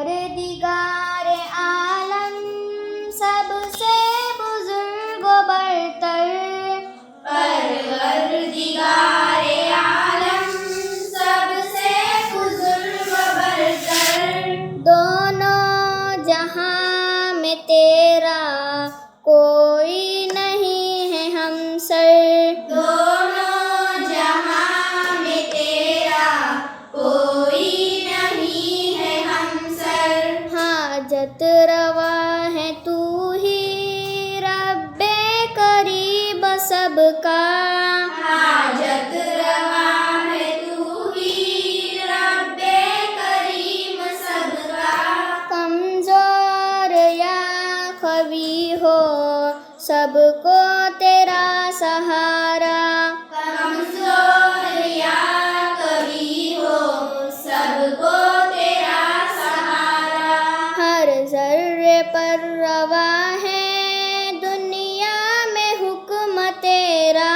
परवरदिगारे आलम सबसे बुजुर्ग बरतर। परवरदिगारे आलम सबसे बुजुर्ग बरतर। दोनों जहां में तेरा कोई नहीं है हमसर। दोनों जहां में तेरा कोई नहीं है हमसर। हाजत रवा है तू ही रब्बे करीब सबका। हाजत रवा है तू ही रब्बे करीब सबका। कमजोर या कवी हो सबको तेरा सहारा। कमजोर या कवी हो सबको तेरा सहारा। हर जर्रे पर रवा है दुनिया में हुक्म तेरा।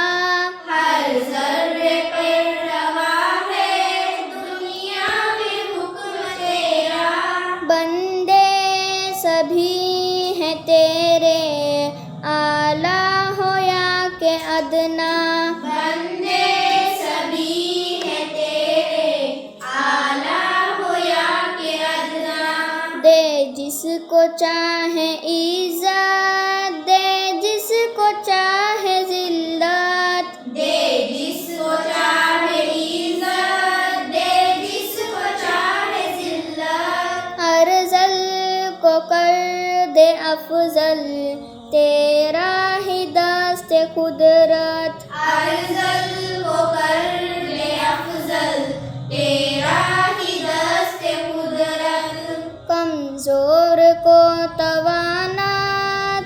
हर जर्रे पर रवा है दुनिया में हुक्म तेरा। बंदे सभी हैं तेरे आला हो या के अदना। बंदे सभी हैं तेरे आला हो या के अदना। दे जिसको चाहे इज्जत, दे जिसको चाहे जिल्लत। दे जिसको चाहे इज्जत, दे जिसको चाहे जिल्लत। अर्ज़ल को कर दे अफजल तेरा ही दस्ते कुदरत। अर्ज़ल को कर दे अफजल तेरा ही दस्ते कुदरत। कमजोर को तवाना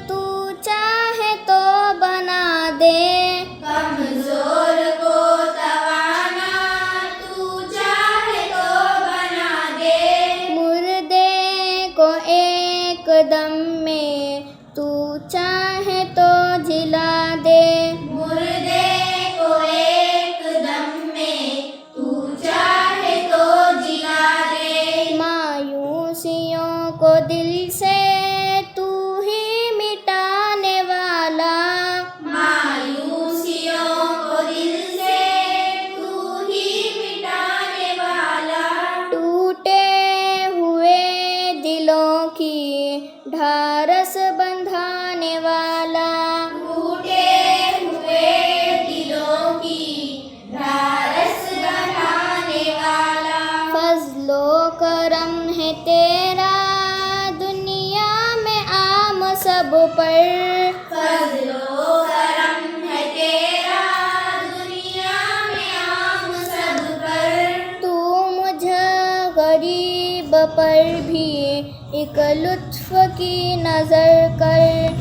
तू चाहे तो बना दे। कमजोर को तवाना तू चाहे तो बना दे। मुर्दे को एक दम में तू चाहे तो जिला दे। मुर्दे को एक दम में तू चाहे तो जिला दे। मायूसियों को दिल से तू ही मिटाने वाला। मायूसियों को दिल से तू ही मिटाने वाला। टूटे हुए दिलों की ढारस बंधाने वाला। टूटे हुए दिलों की ढारस बंधाने वाला। फज़लो करम है तेरा दुनिया में आम सब पर। फज़लो करम है तेरा दुनिया में आम सब पर। तू मुझ गरीब पर भी एक लुत्फ की नजर कर।